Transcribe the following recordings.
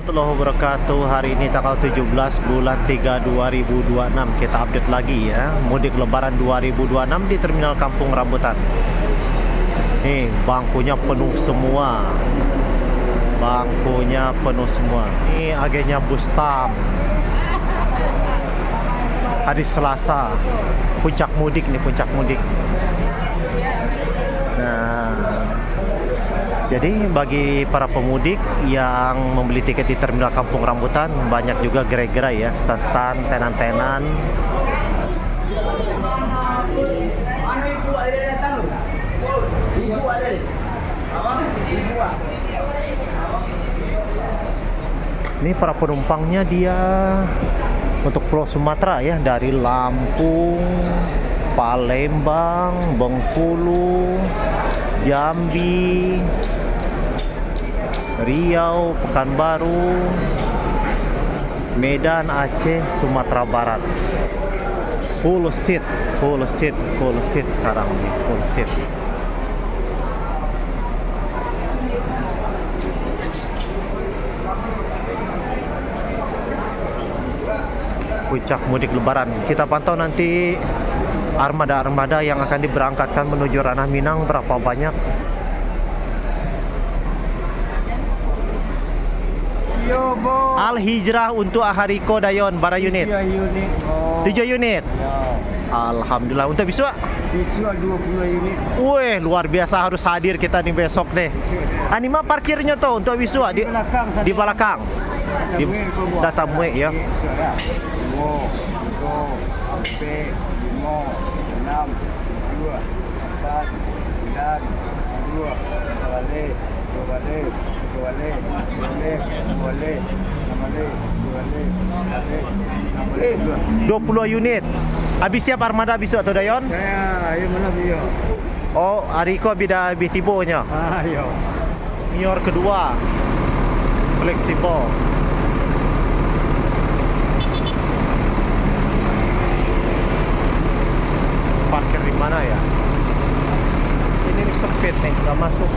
warahmatullahi wabarakatuh. Hari ini tanggal 17 bulan 3 2026. Kita update lagi ya, mudik lebaran 2026 di Terminal Kampung Rambutan. Nih, bangkunya penuh semua. Bangkunya penuh semua. Ini agennya bus TAM. Hari Selasa, puncak mudik nih, puncak mudik. Nah, jadi bagi para pemudik yang membeli tiket di Terminal Kampung Rambutan, banyak juga gerai-gerai ya, stand-stand, tenan-tenan. Ini para penumpangnya dia untuk Pulau Sumatera ya, dari Lampung, Palembang, Bengkulu, Jambi, Riau, Pekanbaru, Medan, Aceh, Sumatera Barat. Full seat sekarang nih, full seat. Puncak mudik lebaran. Kita pantau nanti armada-armada yang akan diberangkatkan menuju Ranah Minang berapa banyak. Yo, Bo. Al Hijrah untuk Ahariko Dayon bara unit. 3 unit. Oh. 7 unit. Ya. Alhamdulillah. Untuk besok? Besok 20 unit. Wih, luar biasa, harus hadir kita nih besok deh. Anima parkirnya tuh untuk besok Di belakang sana. di belakang. Di data muek ya. Oh, 2, 5, 6, 2, 4, 9, 2, balik, balik, balik, balik, balik, balik, 20 unit. Habis siap armada besok tuh Dayon? saya, ayo mana bio? Oh, Ariko bida bitibonya. Ayo. Mior kedua. Fleksibel. Parkir di mana ya? Ini nih sempit nih, nggak masuk.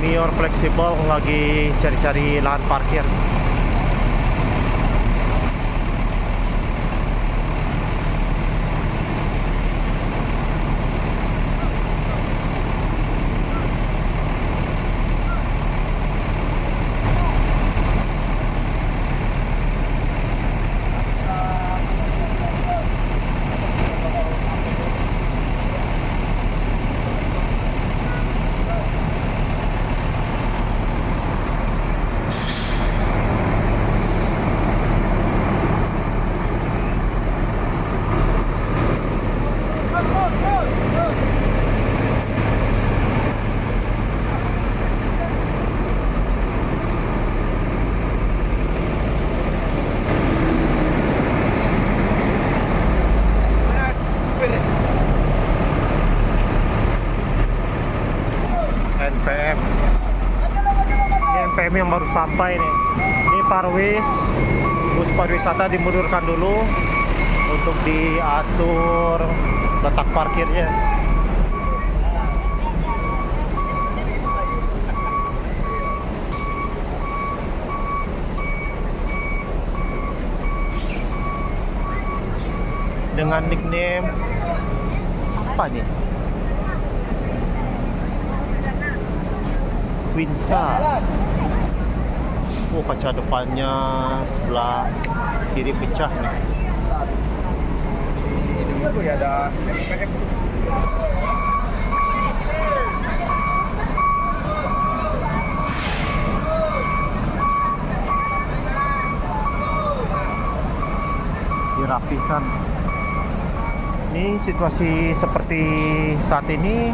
Mior fleksibel lagi cari-cari lahan parkir. NPM. Ini NPM yang baru sampai nih. Ini Parwis, bus pariwisata dimundurkan dulu untuk diatur letak parkirnya. Dengan nickname apa nih? Winsa. Oh, kaca depannya sebelah kiri pecah nih. Dirapihkan. Ini situasi seperti saat ini,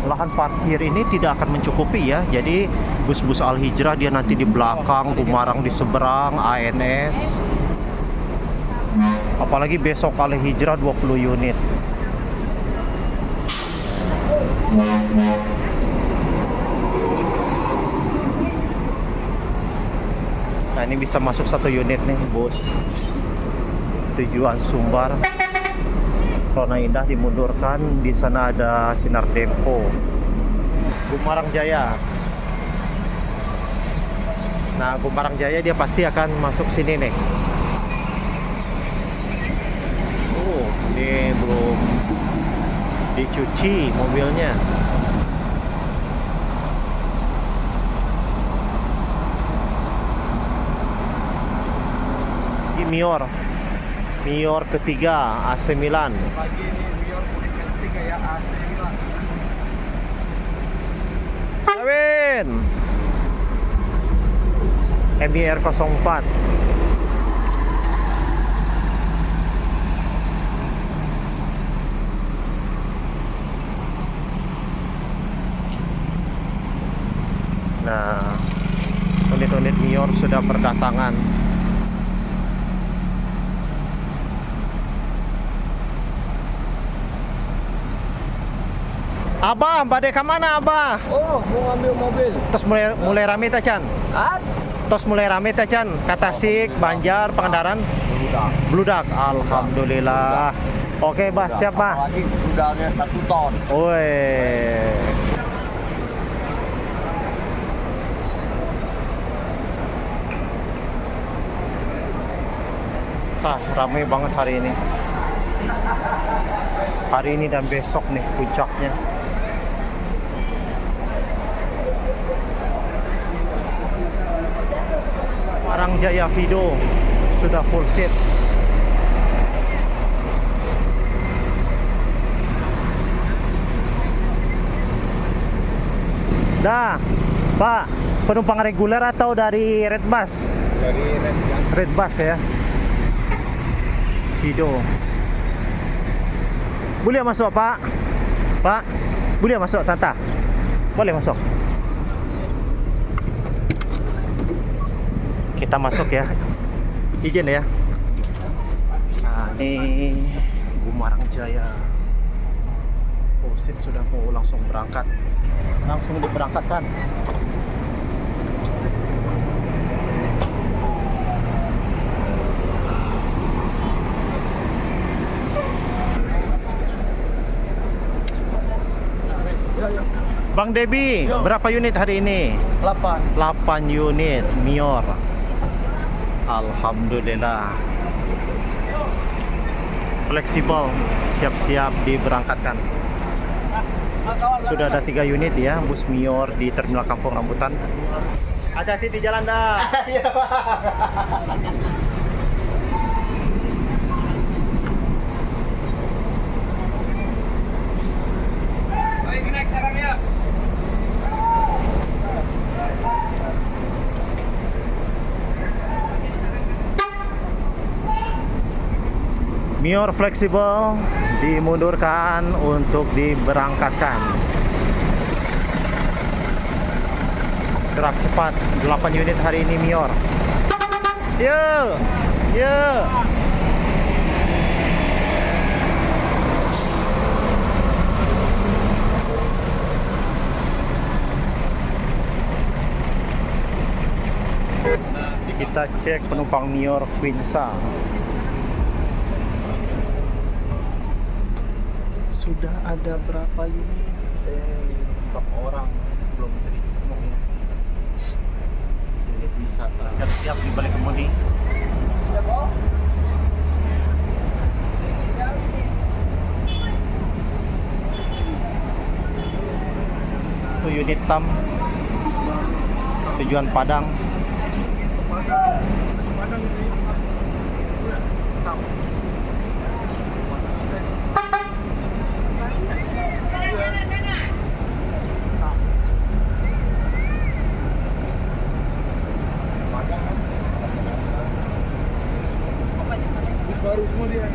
lahan parkir ini tidak akan mencukupi ya. Jadi bus-bus Al Hijrah dia nanti di belakang, Gumarang di seberang, ANS. Apalagi besok Al Hijrah 20 unit. Nah Nah, ini bisa masuk 1 unit nih, bos. Tujuan Sumbar. Rona Indah dimundurkan, di sana ada Sinar Dempo. Gumarang Jaya. Nah, Gumarang Jaya dia pasti akan masuk sini nih. Oh, ini belum dicuci mobilnya. Ini Mior ketiga AC Milan. Pagi ini Mior kuning ketiga ya AC Milan. Kawin. MIR 04. Nah, unit-unit Mior sudah berdatangan. Abah, bade ke mana Abah? Oh, mau ambil mobil. Terus mulai rame ta Chan? Ah, Terus mulai rame ta Chan? Ke Tasik, Banjar, Pangandaran, udah. Bludak. Alhamdulillah. Oke, Bah, siap Bah. Lagi udahnya 1 ton. Woi. Sah, ramai banget hari ini. Hari ini dan besok nih puncaknya. Gumarang Jaya Vido sudah full seat. Dah, Pak, penumpang reguler atau dari Red Bus? Dari Red Bus ya. Vido. Boleh masuk, Pak? Pak, boleh masuk Santa? Boleh masuk. Kita masuk ya. Izin ya. Nah, ini Gumarang Jaya. Posit sudah mau langsung berangkat. Langsung diberangkatkan. Bang Debi, berapa unit hari ini? 8. 8 unit Mior. Alhamdulillah. Fleksibel, siap-siap diberangkatkan. Sudah ada 3 unit ya, bus Mior di Terminal Kampung Rambutan. Hati-hati di jalan dah. Baik, naik sekarang ya. Mior fleksibel dimundurkan untuk diberangkatkan. Gerak cepat 8 unit hari ini Mior. Yo, yo. Kita cek penumpang Mior Quinsa. Sudah ada berapa unit? Berapa orang belum terisi penuhnya. Jadi bisa siap-siap di balik kemudi. Itu unit TAM tujuan Padang. Baru semua dia.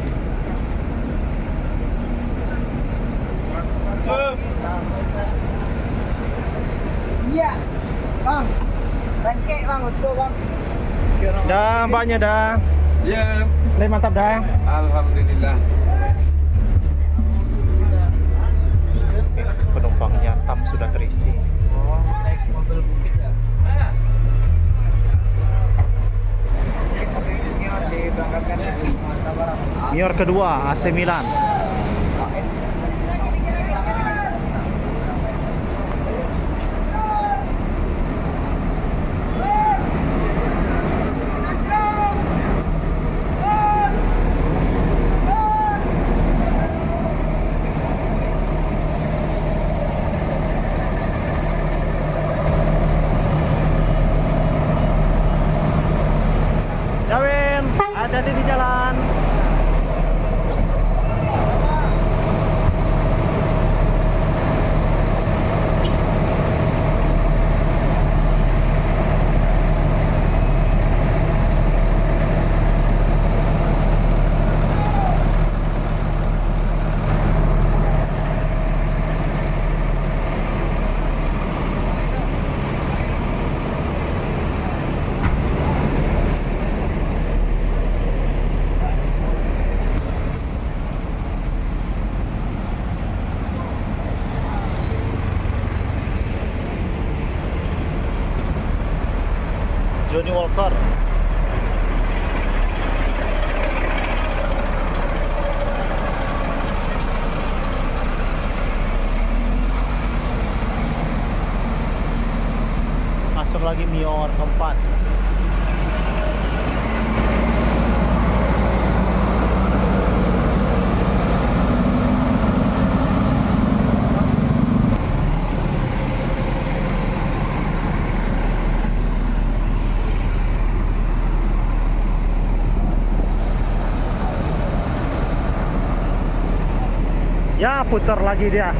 Iya, bang. Rengke bang, betul bang. Dah, mbaknya dah. Ya, Lebih mantap dah. alhamdulillah. Penumpangnya TAM sudah terisi. Oh, naik mobil bukit ya. Mayor kedua AC Milan. Dawin, hati-hati di jalan. Johnny Walker. Masuk lagi Mayor keempat. Ya, putar lagi dia.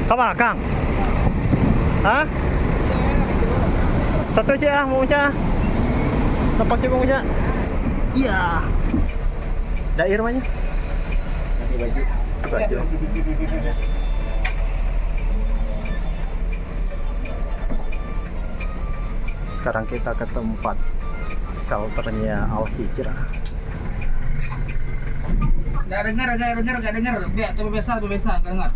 Kemana, Kang? Hah? Satu sih mau baca. Tempat sih mau baca. Iya. Dair mana? Baju. Sekarang kita ke tempat shelternya Al Hijrah. Nggak dengar. Biar coba biasa, nggak dengar.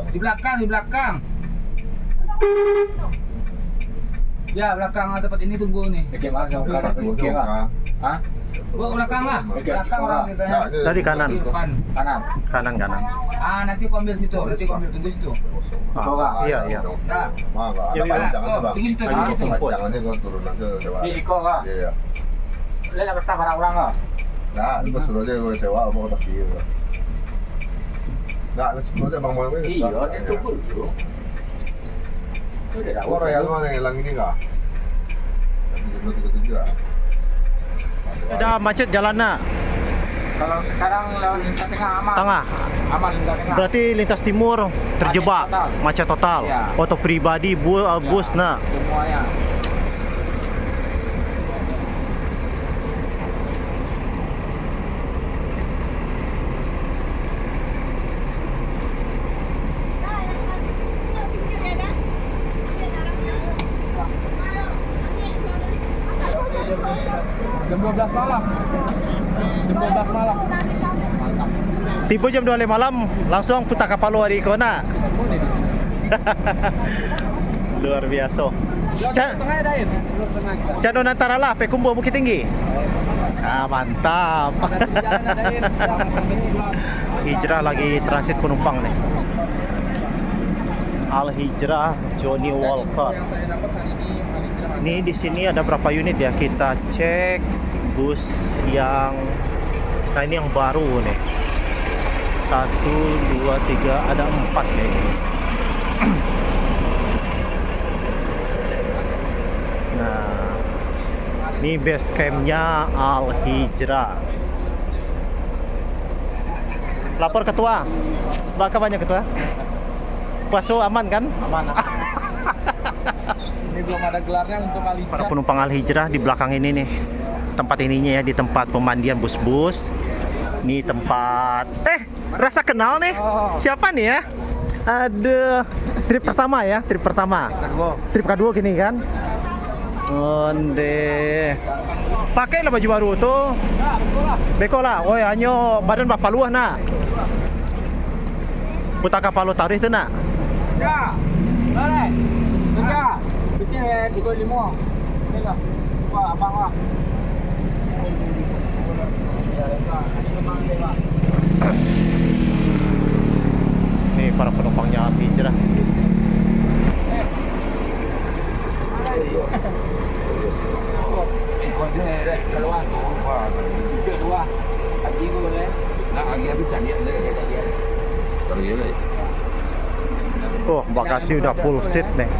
Di belakang. Ya, belakang tempat ini tunggu nih. Hah? Gua belakang lah. Belakang orang kita. Dari kanan. Kanan. Kanan. Nanti gua ambil situ. Tunggu situ. Iya. Nah. Tunggu situ. Jangannya kau turun aja lewat. Iko kah? Iya. Lihat apa para orang kah? Nah, lu suruh aja gue sewa mau tak dia. Nggak, lu suruh aja bang mau ini. Iya, dia tunggu dulu. Kau royal mana yang hilang ini nggak? Tiga. Ada macet jalannya. Kalau sekarang lewat lintas tengah aman. Tengah. Aman lintas tengah. Berarti lintas timur terjebak macet total. Iya. Auto pribadi, bus nah. Semuanya. Jam 12 malam. Tiba jam 2 malam langsung putar kapal luar di Kona. Luar biasa. Tengah ada air. Tengah kita. Cadon antara lah Pekumbo Bukit Tinggi. Ah, mantap. Hijrah lagi transit penumpang nih. Al Hijrah Johnny Walker. Ini di sini ada berapa unit ya? Kita cek bus yang ini yang baru nih. 1, 2, 3, ada 4 kayaknya. Nah, ini base campnya Al Hijrah. Lapor ketua. Berapa banyak ketua? Puaso aman kan? Aman. Ini belum ada gelarnya untuk Al Hijrah. Para penumpang Al Hijrah di belakang ini nih. Tempat ininya ya, di tempat pemandian bus-bus. Ini tempat rasa kenal nih. Siapa nih ya? Aduh, trip pertama ya, trip pertama. Trip kedua gini kan. Onde. Pakailah baju baru tuh. Beko lah. Oh ya, hanya badan bapak luah nak. Putar kapal lo tarikh tu nak. Ya. Boleh. Tiga. Bikin 35. Okeylah. Wah, abang lah. Nih para penumpangnya Al Hijrah. Oh, bagasi udah full seat nih.